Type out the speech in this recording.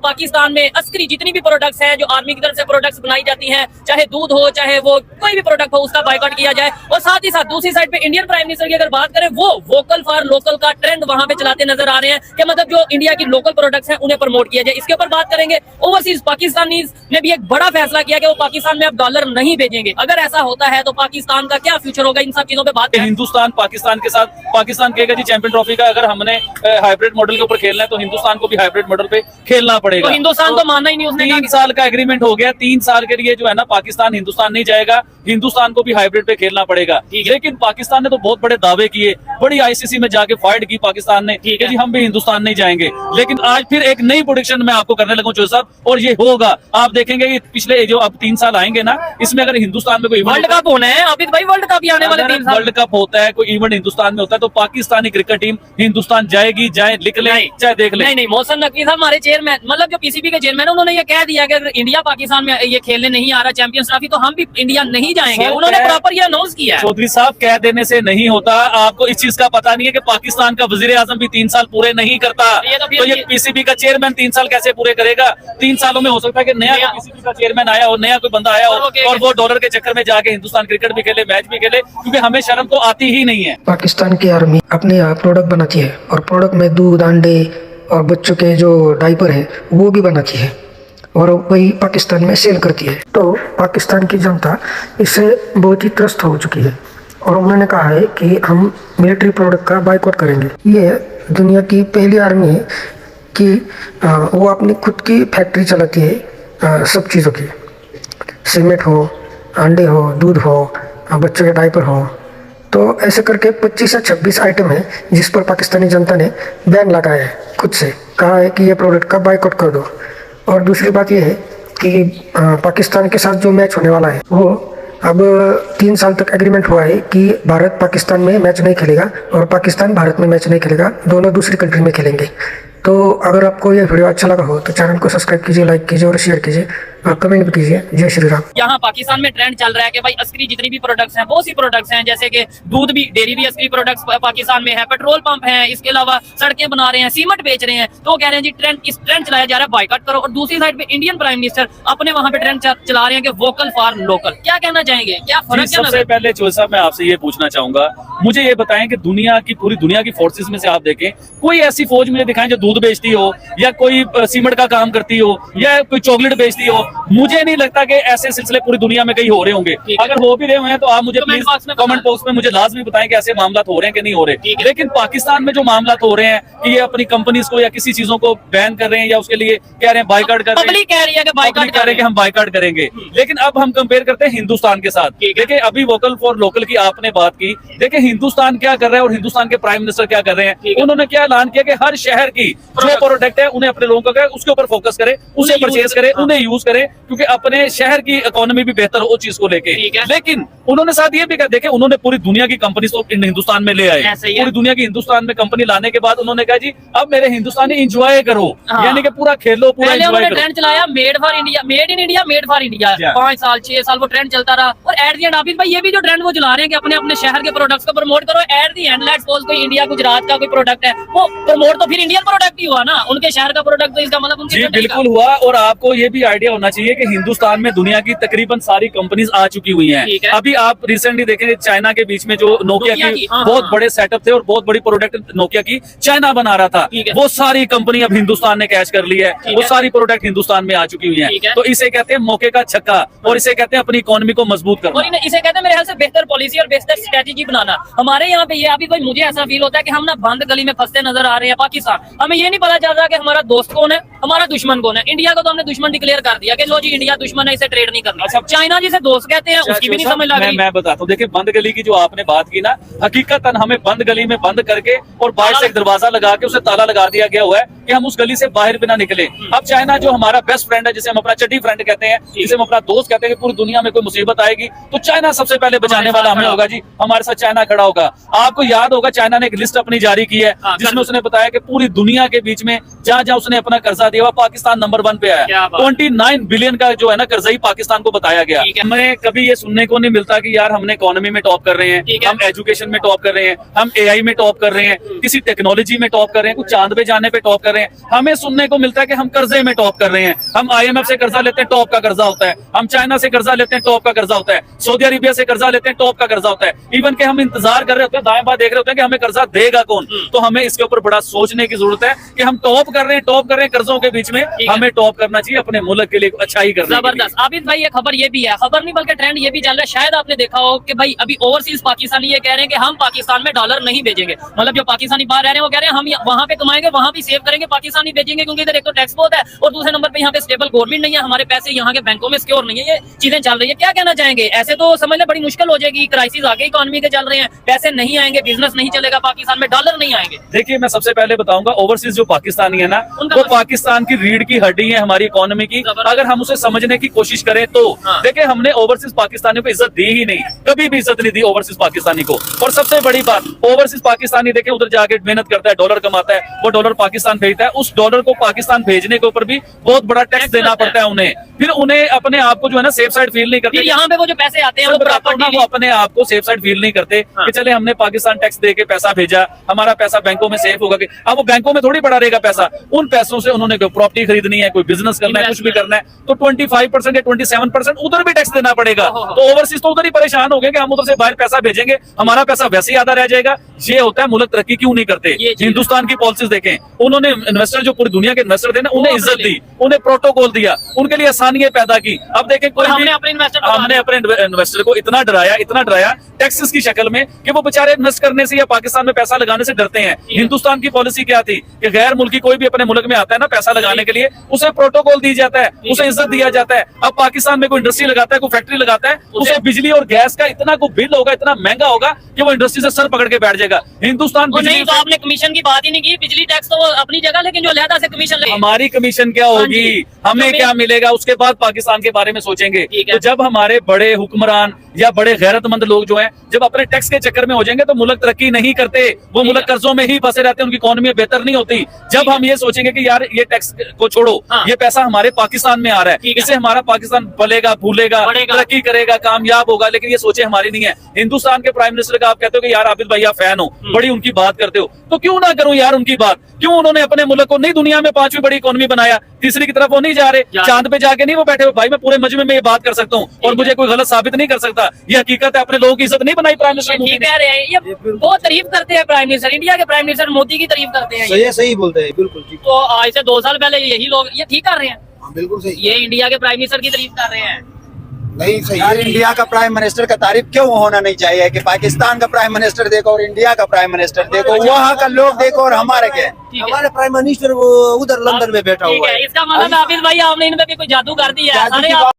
पाकिस्तान में अस्करी जितनी भी प्रोडक्ट्स हैं, जो आर्मी की तरफ से प्रोडक्ट्स बनाई जाती हैं, चाहे दूध हो चाहे वो कोई भी प्रोडक्ट हो, उसका बाइकआउट किया जाए। और साथ ही साथ दूसरी साइड पे इंडियन प्राइम मिनिस्टर की अगर बात करें, वो वोकल फॉर लोकल का ट्रेंड वहां पे चलाते नजर आ रहे हैं कि मतलब जो इंडिया की लोकल प्रोडक्ट्स हैं उन्हें प्रमोट किया जाए। इसके ऊपर बात करेंगे। ओवरसीज पाकिस्तानी ने भी एक बड़ा फैसला किया कि वो पाकिस्तान में अब डॉलर नहीं भेजेंगे। अगर ऐसा होता है तो पाकिस्तान का क्या फ्यूचर होगा, इन सब चीजों पे बात करें। हिंदुस्तान पाकिस्तान के साथ, पाकिस्तान कहेगा जी चैंपियन ट्रॉफी का अगर हमने हाइब्रिड मॉडल के ऊपर खेलना है तो हिंदुस्तान को भी हाइब्रिड मॉडल पे खेलना पड़ेगा। तो हिंदुस्तान तो मानना ही नहीं, उसने 3 साल का एग्रीमेंट हो गया, 3 साल के लिए जो है ना पाकिस्तान हिंदुस्तान नहीं जाएगा, हिंदुस्तान को भी हाइब्रिड पे खेलना पड़ेगा। लेकिन पाकिस्तान ने तो बहुत बड़े दावे किए, बड़ी आईसीसी में जाके फाइट की पाकिस्तान ने कि जी हम भी हिंदुस्तान नहीं जाएंगे। लेकिन आज फिर एक नई प्रोडिक्शन मैं आपको करने लगा चौधरी साहब, और ये होगा। आप देखेंगे ये पिछले जो अब 3 साल आएंगे ना, इसमें अगर हिंदुस्तान में कोई वर्ल्ड कप होना है आबिद भाई, वर्ल्ड कप आने वाले 3 साल वर्ल्ड कप होता है, कोई इवेंट हिंदुस्तान में होता है तो पाकिस्तानी क्रिकेट टीम हिंदुस्तान जाएगी, चाहे लिख ले चाहे देख ले। नहीं, मोहसिन नकवी साहब हमारे चेयरमैन, मतलब जो पीसीबी के चेयरमैन, उन्होंने ये कह दिया कि अगर इंडिया पाकिस्तान में ये खेलने नहीं आ रहा चैंपियंस ट्रॉफी तो हम भी इंडिया नहीं जाएंगे। उन्होंने प्रॉपर ये अनाउंस किया। चौधरी साहब कह देने से नहीं होता, आपको इस चीज का पता नहीं है कि पाकिस्तान का वजीर आजम भी 3 साल पूरे नहीं करता, तो ये पीसीबी का चेयरमैन 3 साल कैसे पूरे करेगा? 3 सालों में हो सकता है कि नया पीसीबी का चेयरमैन आया और नया कोई बंदा आया हो और वो डॉलर के चक्कर में जाके हिंदुस्तान क्रिकेट भी खेले, मैच भी खेले, क्योंकि हमें शर्म तो आती ही नहीं है। पाकिस्तान की आर्मी अपने यहाँ प्रोडक्ट बनाती है और प्रोडक्ट में दूध, अंडे और बच्चों के जो डायपर है वो भी बनाती है और वही पाकिस्तान में सेल करती है। तो पाकिस्तान की जनता इससे बहुत ही त्रस्त हो चुकी है और उन्होंने कहा है कि हम मिलिट्री प्रोडक्ट का बाइकआउट करेंगे। ये दुनिया की पहली आर्मी है कि वो अपनी खुद की फैक्ट्री चलाती है सब चीज़ों की, सीमेंट हो, अंडे हो, दूध हो, बच्चों के डायपर हो। तो ऐसे करके 25 से 26 आइटम है जिस पर पाकिस्तानी जनता ने बैन लगाया है, खुद से कहा है कि ये प्रोडक्ट का बाइकआउट कर दो। और दूसरी बात यह है कि पाकिस्तान के साथ जो मैच होने वाला है वो अब 3 साल तक एग्रीमेंट हुआ है कि भारत पाकिस्तान में मैच नहीं खेलेगा और पाकिस्तान भारत में मैच नहीं खेलेगा, दोनों दूसरी कंट्री में खेलेंगे। तो अगर आपको ये वीडियो अच्छा लगा हो तो चैनल को सब्सक्राइब कीजिए, लाइक कीजिए और शेयर कीजिए और कमेंट भी कीजिए। जय श्री राम। यहाँ पाकिस्तान में ट्रेंड चल रहा है कि भाई अस्करी जितनी भी प्रोडक्ट्स हैं, बहुत सी प्रोडक्ट्स हैं, जैसे कि दूध भी, डेयरी भी अस्करी प्रोडक्ट्स पाकिस्तान में है, पेट्रोल पंप है, इसके अलावा सड़कें बना रहे हैं, सीमेंट बेच रहे हैं। तो कह रहे हैं जी ट्रेंड चलाया जा रहा है, बाइकआउट करो। और दूसरी साइड पे इंडियन प्राइम मिनिस्टर अपने वहां पे ट्रेंड चला रहे हैं कि वोकल फॉर लोकल। क्या कहना चाहेंगे, क्या फर्क? सबसे पहले चौधरी साहब मैं आपसे ये पूछना चाहूंगा, मुझे ये बताएं कि दुनिया की, पूरी दुनिया की फोर्सेस में से आप देखें कोई ऐसी फौज मुझे दिखाएं जो दूध बेचती हो या कोई सीमेंट का काम करती हो या कोई चॉकलेट बेचती हो। मुझे नहीं लगता कि ऐसे सिलसिले पूरी दुनिया में कहीं हो रहे होंगे। अगर हो भी रहे हैं तो आप मुझे प्लीज कमेंट बॉक्स में मुझे लाजमी बताएं कि ऐसे मामला हो रहे हैं कि नहीं हो रहे। लेकिन पाकिस्तान में जो मामला हो रहे हैं कि ये अपनी कंपनीज को या किसी चीजों को बैन कर रहे हैं या उसके लिए कह रहे हैं बाइकआउट कर रहे हैं, कह रही है कि बाइकआउट कह रहे हैं कि हम बाइकआउट करेंगे। लेकिन अब हम कंपेयर करते हैं हिंदुस्तान के साथ। देखिए अभी वोकल फॉर लोकल की आपने बात की, देखिए हिंदुस्तान क्या कर रहा है और हिंदुस्तान के प्राइम मिनिस्टर क्या कर रहे हैं। उन्होंने क्या ऐलान किया कि हर शहर की जो प्रोडक्ट है उन्हें अपने लोगों का उसके ऊपर फोकस करे, उसे परचेज करे, उन्हें यूज करे, क्योंकि अपने शहर की इकोनॉमी भी बेहतर हो उस चीज को लेके। लेकिन उन्होंने साथ ये भी कहा, देखे उन्होंने पूरी दुनिया की कंपनी को हिंदुस्तान में ले आए, पूरी दुनिया की हिंदुस्तान में कंपनी लाने के बाद उन्होंने कहा जी अब मेरे हिंदुस्तानी इंजॉय करो, यानी कि पूरा खेलो, पूरा एंजॉय करो। ट्रेंड चलाया made for India, made in India, made for India. 5 साल 6 साल वो ट्रेंड चलता रहा और एट द एंड आबिद भाई ये भी जो ट्रेंड वो चला रहे हैं कि अपने अपने शहर के प्रोडक्ट्स को प्रमोट करो। At the end let's suppose कोई इंडिया गुजरात का कोई प्रोडक्ट है, वो प्रमोट तो फिर इंडियन प्रोडक्ट ही हुआ ना, उनके शहर का प्रोडक्ट, तो इसका मतलब उनके बिल्कुल हुआ। और आपको ये भी आइडिया होना चाहिए कि हिंदुस्तान में दुनिया की तकरीबन सारी कंपनीज आ चुकी हुई हैं। अभी आप रिसेंटली देखेंगे चाइना के बीच में जो नोकिया की बहुत बड़े सेटअप थे और बहुत बड़ी प्रोडक्ट नोकिया की चाइना बना रहा था, वो सारी कंपनी अब हिंदुस्तान ने कैच कर ली है, वो सारी प्रोडक्ट हिंदुस्तान में आ चुकी हुई है। तो इसे कहते हैं मौके का छक्का और इसे कहते हैं अपनी इकोनॉमी को मजबूत करना, और इसे कहते हैं मेरे ख्याल से बेहतर पॉलिसी और बेहतर स्ट्रेटेजी बनाना। हमारे यहाँ पे ये अभी भाई मुझे ऐसा फील होता है कि हम ना बंद गली में फंसते नजर आ रहे हैं। पाकिस्तान हमें ये नहीं पता चलता कि हमारा दोस्त कौन है, हमारा दुश्मन कौन है। इंडिया को तो हमने दुश्मन डिक्लेयर कर दिया कि लो जी इंडिया दुश्मन है, इसे ट्रेड नहीं करना। अच्छा, चाइना जिसे दोस्त कहते हैं उसकी भी नहीं समझ लग रही। मैं बताता हूँ, देखिए बंद गली की जो आपने बात की ना, हकीकतन हमें बंद गली में बंद करके और बाहर से एक दरवाजा लगा के उसे ताला लगा दिया गया हुआ है कि हम उस गली से बाहर भी ना निकले। अब चाइना जो हमारा बेस्ट फ्रेंड है, जिसे हम अपना चड्डी फ्रेंड कहते हैं, जिसे हम अपना दोस्त कहते हैं, कि पूरी दुनिया में कोई मुसीबत आएगी तो चाइना सबसे पहले बचाने वाला हमें होगा जी, हमारे साथ चाइना खड़ा होगा। आपको याद होगा चाइना ने एक लिस्ट अपनी जारी की है जिसमें उसने बताया कि पूरी दुनिया के बीच में जहां जहां उसने अपना कर्जा दिया पाकिस्तान नंबर 1 पे आया। 29 बिलियन का जो है ना कर्जा ही पाकिस्तान को बताया गया। हमें कभी ये सुनने को नहीं मिलता कि यार हमने इकोनॉमी में टॉप कर रहे हैं, हम एजुकेशन में टॉप कर रहे हैं, हम एआई में टॉप कर रहे हैं, किसी टेक्नोलॉजी में टॉप कर रहे हैं, कुछ चांद पे जाने पे टॉप कर रहे हैं। रहे हैं, हमें सुनने को मिलता है कि हम कर्जे में टॉप कर रहे हैं, हम IMF से कर्जा लेते हैं टॉप का कर्जा होता है, हम चाइना से कर्जा लेते हैं टॉप का कर्जा होता है, सऊदी अरेबिया से कर्जा लेते हैं टॉप का कर्जा होता है। इवन के हम इंतजार कर रहे होते हैं, दाएं बाएं देख रहे होते हैं कि हमें कर्जा देगा कौन। तो हमें इसके ऊपर बड़ा सोचने की जरूरत है कि हम टॉप कर रहे हैं कर्जों के बीच में, हमें टॉप करना चाहिए अपने मुल्क के लिए अच्छाई करने के लिए। जबरदस्त। आबिद भाई ये खबर ये भी है, खबर नहीं बल्कि ट्रेंड ये भी चल रहा है, शायद आपने देखा हो कि भाई अभी ओवरसीज पाकिस्तानी ये कह रहे हैं कि हम पाकिस्तान में डॉलर नहीं भेजेंगे। मतलब जो पाकिस्तानी बाहर रह रहे हैं वो कह रहे हैं हम वहां पे कमाएंगे, वहां भी सेव करेंगे, पाकिस्तानी भेजेंगे, क्योंकि इधर एक तो टैक्स बहुत है और दूसरे नंबर पे यहाँ पे स्टेबल गवर्नमेंट नहीं है, हमारे पैसे यहाँ के बैंकों में सिक्योर नहीं है। ये चीजें चल रही है, क्या कहना चाहेंगे? ऐसे तो समझ ले बड़ी मुश्किल हो जाएगी, क्राइसिस आगे इकोनॉमी के चल रहे हैं, पैसे नहीं आएंगे, बिजनेस नहीं चलेगा, पाकिस्तान में डॉलर नहीं आएंगे। देखिए मैं सबसे पहले बताऊंगा, ओवरसीज जो पाकिस्तानी है ना, वो पाकिस्तान की रीढ़ की हड्डी है हमारी इकोनॉमी की। अगर हम उसे समझने की कोशिश करें तो देखिए हमने ओवरसीज पाकिस्तानियों को इज्जत दी ही नहीं, कभी भी इज्जत नहीं दी ओवरसीज पाकिस्तानी को। और सबसे बड़ी बात, ओवरसीज पाकिस्तानी देखिए उधर जाके मेहनत करता है, डॉलर कमाता है, वो डॉलर पाकिस्तान भेजता है, उस डॉलर को पाकिस्तान भेजने के ऊपर भी बहुत बड़ा टैक्स देना पड़ता है उन्हें। फिर उन्हें अपने आप को जो है ना सेफ साइड फील नहीं करते। यहाँ पे वो जो पैसे आते हैं वो वो अपने आप को सेफ साइड फील नहीं करते कि चले हमने पाकिस्तान टैक्स दे के पैसा भेजा, हमारा पैसा बैंकों में सेफ होगा। अब वो बैंकों में थोड़ी पड़ा रहेगा पैसा, उन पैसों से उन्होंने कोई प्रॉपर्टी खरीदनी है, कोई बिजनेस करना है, कुछ भी करना है, तो 25% या 27% उधर भी टैक्स देना पड़ेगा। तो ओवरसीज तो उधर ही परेशान हो गए कि हम उधर से बाहर पैसा भेजेंगे, हमारा पैसा वैसे ही आधा रह जाएगा। ये होता है मुल्क तरक्की क्यों नहीं करते। हिंदुस्तान की पॉलिसीज देखें, उन्होंने इन्वेस्टर जो पूरी दुनिया के इन्वेस्टर थे ना, उन्हें इज्जत दी, उन्हें प्रोटोकॉल दिया, उनके लिए आसानियां पैदा की। अब देखें कोई हमने अपने इन्वेस्टर को इतना डराया टैक्सेस की शक्ल में कि वो बेचारे इन्वेस्ट करने से या पाकिस्तान में पैसा लगाने से डरते हैं। हिंदुस्तान की पॉलिसी क्या थी कि गैर मुल्की कोई भी अपने मुल्क में आता है ना पैसा लगाने के लिए, उसे प्रोटोकॉल दी जाता है, उसे इज्जत दिया जाता है। अब पाकिस्तान में कोई इंडस्ट्री लगाता है, कोई फैक्ट्री लगाता है, उसे बिजली और गैस का इतना को बिल होगा, इतना महंगा होगा कि वो इंडस्ट्री से सर पकड़ के बैठ जाएगा। हिंदुस्तान नहीं, तो आपने कमीशन की बात ही नहीं की, बिजली टैक्स तो अपनी जगह, लेकिन जो अलहदा से कमीशन लगे, हमारी कमीशन क्या होगी, हमें क्या मिलेगा, उसके बाद पाकिस्तान के बारे में सोचेंगे। तो जब हमारे बड़े हुक्मरान या बड़े गैरतमंद लोग जो हैं जब अपने टैक्स के चक्कर में हो जाएंगे तो मुल्क तरक्की नहीं करते, वो मुल्क कर्जों में ही फंसे रहते हैं, उनकी इकोनॉमी बेहतर नहीं होती। जब हम ये सोचेंगे कि यार ये टैक्स को छोड़ो, ये पैसा हमारे पाकिस्तान में आ रहा है, इससे हमारा पाकिस्तान फलेगा, फूलेगा, तरक्की करेगा, कामयाब होगा, लेकिन ये सोचे हमारी नहीं है। हिंदुस्तान के प्राइम मिनिस्टर का आप कहते हो कि यार आबिद भाई आप फैन हो, बड़ी उनकी बात करते हो, तो क्यों ना करूं यार उनकी बात। क्यों उन्होंने अपने मुल्क को नहीं दुनिया में 5वीं बड़ी इकोनॉमी बनाया, तीसरी की तरफ वो नहीं जा रहे, चांद पे जाके नहीं वो बैठे। भाई मैं पूरे मजमे में ये बात कर सकता हूँ और मुझे कोई गलत साबित नहीं कर सकता, ये हकीकत है। अपने लोगों की इज्जत नहीं बनाई प्राइम मिनिस्टर मोदी ने। कह रहे हैं ये बहुत तारीफ करते हैं प्राइम मिनिस्टर, इंडिया के प्राइम मिनिस्टर मोदी की तारीफ करते हैं, ये सही बोलते हैं, बिल्कुल ठीक। तो आज से 2 साल पहले यही लोग ये ठीक कर रहे हैं, बिल्कुल सही। ये इंडिया के प्राइम मिनिस्टर की तारीफ कर रहे हैं। नहीं सही यार, इंडिया का प्राइम मिनिस्टर का तारीफ क्यों होना नहीं चाहिए कि पाकिस्तान का प्राइम मिनिस्टर देखो और इंडिया का प्राइम मिनिस्टर देखो, वहाँ का लोग देखो और हमारे क्या। हमारे प्राइम मिनिस्टर वो उधर लंदन में बैठा हुआ है। इसका मतलब आबिद भाई आपने इन पे भी कोई जादू कर दिया है।